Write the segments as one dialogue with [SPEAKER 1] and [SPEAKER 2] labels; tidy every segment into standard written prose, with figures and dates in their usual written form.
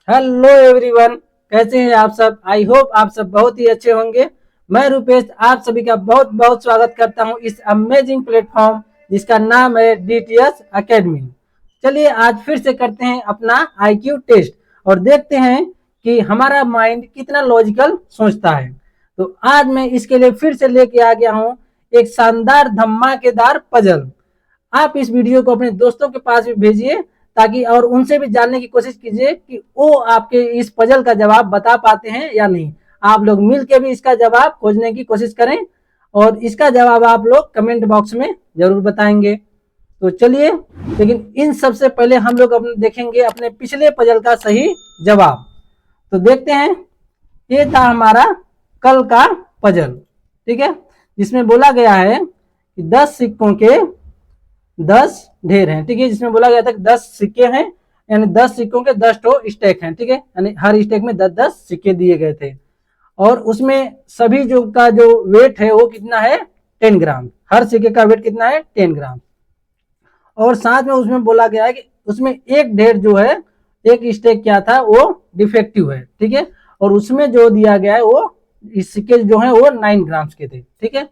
[SPEAKER 1] Hello everyone, कैसे हैं आप सब। आई होप आप सब बहुत ही अच्छे होंगे। मैं रुपेश आप सभी का बहुत बहुत स्वागत करता हूं इस अमेजिंग प्लेटफॉर्म जिसका नाम है डीटीएस एकेडमी। चलिए आज फिर से करते हैं अपना आईक्यू टेस्ट और देखते हैं कि हमारा माइंड कितना लॉजिकल सोचता है। तो आज मैं इसके लिए फिर से लेके आ गया हूं एक शानदार धमाकेदार पजल। आप इस वीडियो को अपने दोस्तों के पास भी भेजिए ताकि और उनसे भी जानने की कोशिश कीजिए कि वो आपके इस पजल का जवाब बता पाते हैं या नहीं। आप लोग मिलकर भी इसका जवाब खोजने की कोशिश करें और इसका जवाब आप लोग कमेंट बॉक्स में जरूर बताएंगे। तो चलिए, लेकिन इन सबसे पहले हम लोग अपने देखेंगे अपने पिछले पजल का सही जवाब। तो देखते हैं, ये था हमारा कल का पजल, ठीक है, जिसमें बोला गया है कि 10 सिक्कों के 10 ढेर हैं, ठीक है, जिसमें बोला गया था कि 10 सिक्के हैं, यानी 10 सिक्कों के 10 ठो स्टैक हैं, ठीक है, यानी हर स्टैक में 10-10 सिक्के दिए गए थे और उसमें सभी जो वेट है वो कितना है 10 ग्राम। हर सिक्के का वेट कितना है 10 ग्राम। और साथ में उसमें बोला गया है कि उसमें एक ढेर जो है, एक स्टैक क्या था वो डिफेक्टिव है, ठीक है, और उसमें जो दिया गया है वो सिक्के जो है वो 9 ग्राम्स के थे, ठीक है।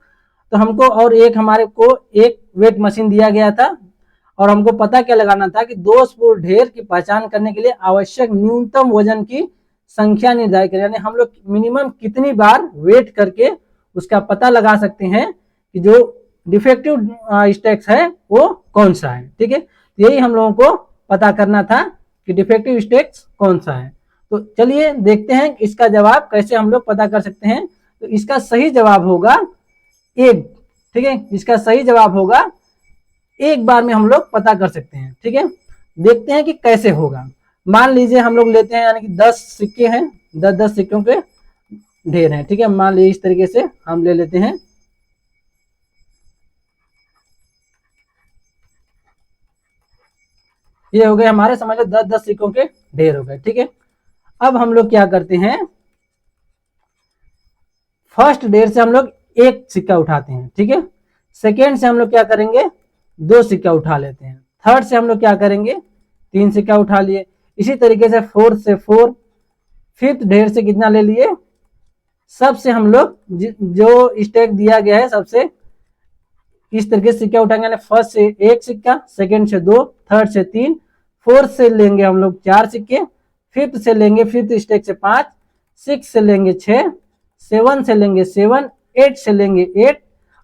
[SPEAKER 1] तो हमको और एक हमारे को एक वेट मशीन दिया गया था और हमको पता क्या लगाना था कि दोषपूर्ण ढेर की पहचान करने के लिए आवश्यक न्यूनतम वजन की संख्या निर्धारित करें, यानी हम लोग मिनिमम कितनी बार वेट करके उसका पता लगा सकते हैं कि जो डिफेक्टिव स्टैक्स है वो कौन सा है, ठीक है। यही हम लोगों को पता करना था कि डिफेक्टिव स्टैक्स कौन सा है। तो चलिए देखते हैं इसका जवाब कैसे हम लोग पता कर सकते हैं। तो इसका सही जवाब होगा एक, ठीक है, इसका सही जवाब होगा एक बार में हम लोग पता कर सकते हैं, ठीक है। देखते हैं कि कैसे होगा। मान लीजिए हम लोग लेते हैं, यानी कि 10 सिक्के हैं, 10-10 सिक्कों के ढेर हैं, ठीक है। मान लीजिए इस तरीके से हम ले लेते हैं। ये हो गए हमारे, समझ लो 10-10 सिक्कों के ढेर हो गए, ठीक है। अब हम लोग क्या करते हैं, फर्स्ट ढेर से हम लोग एक सिक्का उठाते हैं, ठीक है। सेकेंड से हम लोग क्या करेंगे, 2 सिक्का उठा लेते हैं। थर्ड से हम लोग क्या करेंगे, 3 सिक्का उठा लिए। इसी तरीके से फोर्थ से 4, फिफ्थ ढेर से कितना ले लिए, सबसे हम लोग जो स्टैक दिया गया है सबसे इस तरीके से सिक्का उठाएंगे, यानी फर्स्ट से 1 सिक्का, सेकेंड से 2, थर्ड से 3, फोर्थ से लेंगे हम लोग 4 सिक्के, फिफ्थ से लेंगे फिफ्थ स्टैक से 5, 6 से लेंगे 6, 7 से लेंगे 7, 8 से लेंगे 8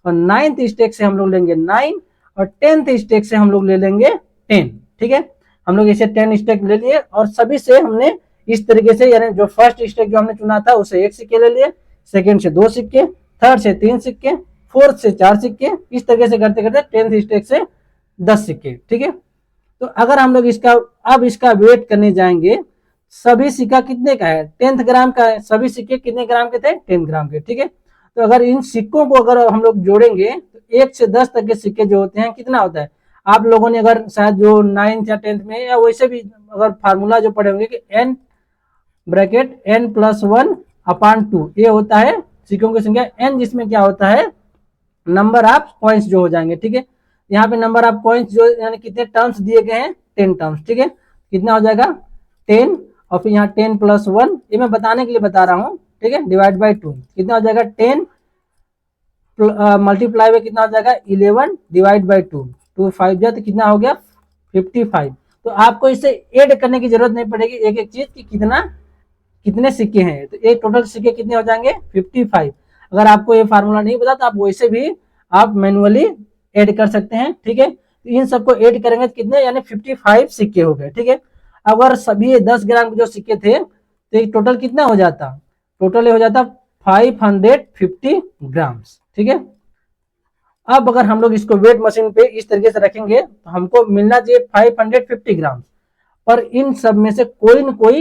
[SPEAKER 1] और 9th स्टैक से हम लोग लेंगे 9 और 10th स्टैक से हम लोग ले लेंगे 10, ठीक है। हम लोग इसे 10 स्टैक ले लिए और सभी से हमने इस तरीके से, यानी जो फर्स्ट स्टैक जो हमने चुना था उसे 1 सिक्के ले लिए, सेकेंड से 2 सिक्के, थर्ड से 3 सिक्के, फोर्थ से 4 सिक्के, इस तरीके से करते करते 10th स्टैक से 10 सिक्के, ठीक है। तो अगर हम लोग इसका वेट करने जाएंगे, सभी सिक्का कितने का है, 10 ग्राम का है। सभी सिक्के कितने ग्राम के थे, 10 ग्राम के, ठीक है। तो अगर इन सिक्कों को अगर हम लोग जोड़ेंगे तो 1 से 10 तक के सिक्के जो होते हैं कितना होता है, आप लोगों ने अगर शायद जो 9th या 10th में या वैसे भी अगर फार्मूला जो पढ़े होंगे कि n ब्रैकेट n+1/2 ये होता है सिक्कों की संख्या, n जिसमें क्या होता है नंबर ऑफ कॉइन्स जो हो जाएंगे, ठीक है। यहाँ पे नंबर ऑफ कॉइन्स जो यानी कितने टर्म्स दिए गए हैं 10 टर्म्स, ठीक है। कितना हो जाएगा 10 और फिर यहाँ 10+1, ये मैं बताने के लिए बता रहा हूँ, ठीक है, डिवाइड बाई 2 कितना हो जाएगा 10 मल्टीप्लाई में कितना हो जाएगा 11 डिवाइड बाई 2, 2 5 जाए तो कितना हो गया 55। तो आपको इसे ऐड करने की जरूरत नहीं पड़ेगी एक एक चीज की कितने सिक्के हैं, तो ये टोटल सिक्के कितने हो जाएंगे 55। अगर आपको ये फार्मूला नहीं पता तो आप वैसे भी आप मैनुअली ऐड कर सकते हैं, ठीक है। तो इन सबको ऐड करेंगे तो कितने, यानी 55 सिक्के हो गए, ठीक है। अगर सभी 10 ग्राम के जो सिक्के थे तो एक टोटल कितना हो जाता, टोटल हो जाता 550 ग्राम्स, ठीक है। अब अगर हम लोग इसको वेट मशीन पे इस तरीके से रखेंगे तो हमको मिलना चाहिए 550 ग्राम। और इन सब में से कोई न कोई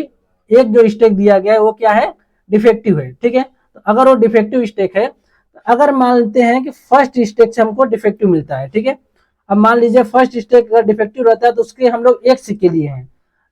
[SPEAKER 1] एक जो स्टेक दिया गया है वो क्या है, डिफेक्टिव है, ठीक है। तो अगर वो डिफेक्टिव स्टेक है, तो अगर मानते हैं कि फर्स्ट स्टेक से हमको डिफेक्टिव मिलता है, ठीक है। अब मान लीजिए फर्स्ट स्टेक अगर डिफेक्टिव रहता है तो उसके हम लोग 1 सिक्के लिए हैं,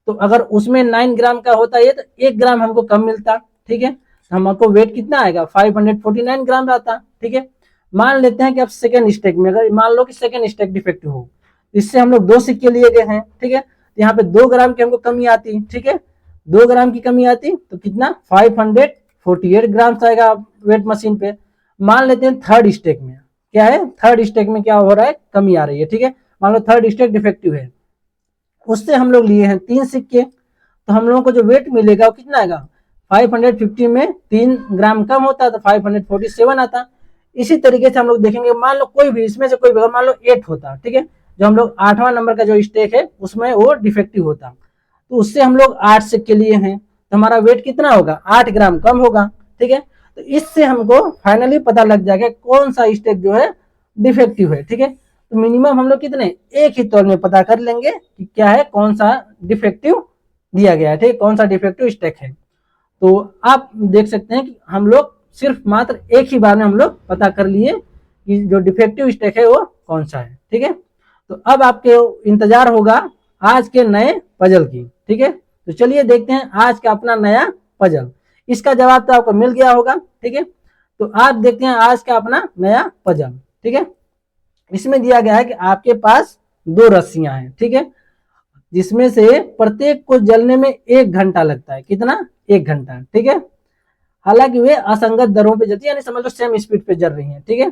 [SPEAKER 1] तो अगर उसमें 9 ग्राम का होता है तो 1 ग्राम हमको कम मिलता, ठीक है। हमको वेट कितना आएगा 549 ग्राम रहता, ठीक है। मान लेते हैं कि अब सेकेंड स्टेक में, अगर मान लो कि सेकेंड स्टेक डिफेक्टिव हो, इससे हम लोग 2 सिक्के लिए गए हैं, ठीक है। यहाँ पे 2 ग्राम की हमको कमी आती है, ठीक है। 2 ग्राम की कमी आती तो कितना 548 ग्राम आएगा वेट मशीन पे। मान लेते हैं थर्ड स्टेक में क्या है, थर्ड स्टेक में क्या हो रहा है, कमी आ रही है, ठीक है। मान लो थर्ड स्टेक डिफेक्टिव है, उससे हम लोग लिए हैं 3 सिक्के, तो हम लोगों को जो वेट मिलेगा वो कितना आएगा, 550 में 3 ग्राम कम होता तो 547 आता। इसी तरीके से हम लोग देखेंगे, मान लो कोई भी इसमें से कोई भी, मान लो 8 होता, ठीक है, जो हम लोग 8वां नंबर का जो स्टेक है उसमें वो डिफेक्टिव होता, तो उससे हम लोग 8 सिक्के लिए हैं, तो हमारा वेट कितना होगा, 8 ग्राम कम होगा, ठीक है। तो इससे हमको फाइनली पता लग जाएगा कौन सा स्टेक जो है डिफेक्टिव है, ठीक है। तो मिनिमम हम लोग कितने, एक ही तौल में पता कर लेंगे कि क्या है, कौन सा डिफेक्टिव दिया गया है, ठीक है, कौन सा डिफेक्टिव स्टेक है। तो आप देख सकते हैं कि हम लोग सिर्फ मात्र एक ही बार में हम लोग पता कर लिए कि जो डिफेक्टिव स्टेक है वो कौन सा है, ठीक है। तो अब आपके इंतजार होगा आज के नए पजल की, ठीक है। तो चलिए देखते हैं आज का अपना नया पजल। इसका जवाब तो आपको मिल गया होगा, ठीक है। तो आप देखते हैं आज का अपना नया पजल, ठीक है। इसमें दिया गया है कि आपके पास 2 रस्सियां हैं, ठीक है, जिसमें से प्रत्येक को जलने में 1 घंटा लगता है, कितना, 1 घंटा, ठीक है। हालांकि वे असंगत दरों पे जलती है, यानी समझ लो सेम स्पीड पे जल रही हैं, ठीक है।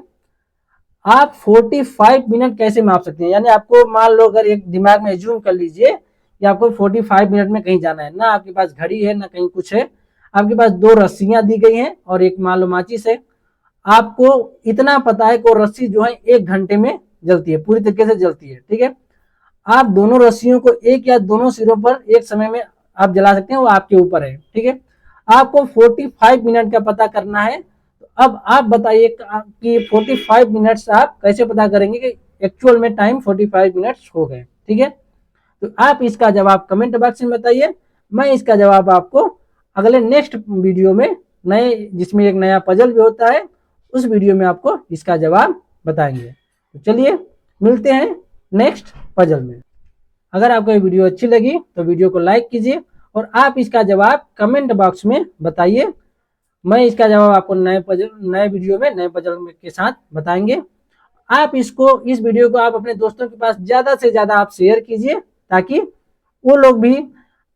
[SPEAKER 1] आप 45 मिनट कैसे माप सकते हैं, यानी आपको मान लो अगर एक दिमाग में एज्यूम कर लीजिए कि आपको 45 मिनट में कहीं जाना है, ना आपके पास घड़ी है ना कहीं कुछ है, आपके पास 2 रस्सियां दी गई हैं और एक मान लो माचिस है। आपको इतना पता है कि वो रस्सी जो है 1 घंटे में जलती है, पूरी तरीके से जलती है, ठीक है। आप दोनों रस्सियों को एक या दोनों सिरों पर एक समय में आप जला सकते हैं, वो आपके ऊपर है, ठीक है। आपको 45 मिनट का पता करना है। तो अब आप बताइए कि 45 मिनट्स आप कैसे पता करेंगे कि एक्चुअल में टाइम 45 मिनट्स हो गए, ठीक है। तो आप इसका जवाब कमेंट बॉक्स में बताइए, मैं इसका जवाब आपको अगले नेक्स्ट वीडियो में नए, जिसमें एक नया पजल भी होता है, उस वीडियो में आपको इसका जवाब बताएंगे। तो चलिए मिलते हैं नेक्स्ट पजल में। अगर आपको ये वीडियो अच्छी लगी तो वीडियो को लाइक कीजिए और आप इसका जवाब कमेंट बॉक्स में बताइए। मैं इसका जवाब आपको नए वीडियो में नए पजल के साथ बताएंगे। आप इस वीडियो को आप अपने दोस्तों के पास ज़्यादा से ज़्यादा आप शेयर कीजिए, ताकि वो लोग भी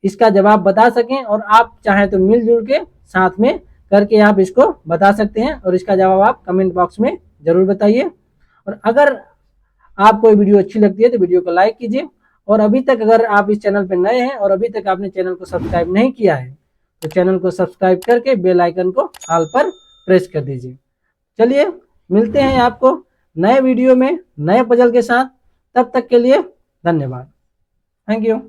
[SPEAKER 1] इसका जवाब बता सकें, और आप चाहें तो मिलजुल के साथ में करके आप इसको बता सकते हैं, और इसका जवाब आप कमेंट बॉक्स में ज़रूर बताइए। और अगर आपको ये वीडियो अच्छी लगती है तो वीडियो को लाइक कीजिए, और अभी तक अगर आप इस चैनल पर नए हैं और अभी तक आपने चैनल को सब्सक्राइब नहीं किया है तो चैनल को सब्सक्राइब करके बेल आइकन को ऑल पर प्रेस कर दीजिए। चलिए मिलते हैं आपको नए वीडियो में नए पजल के साथ, तब तक के लिए धन्यवाद, थैंक यू।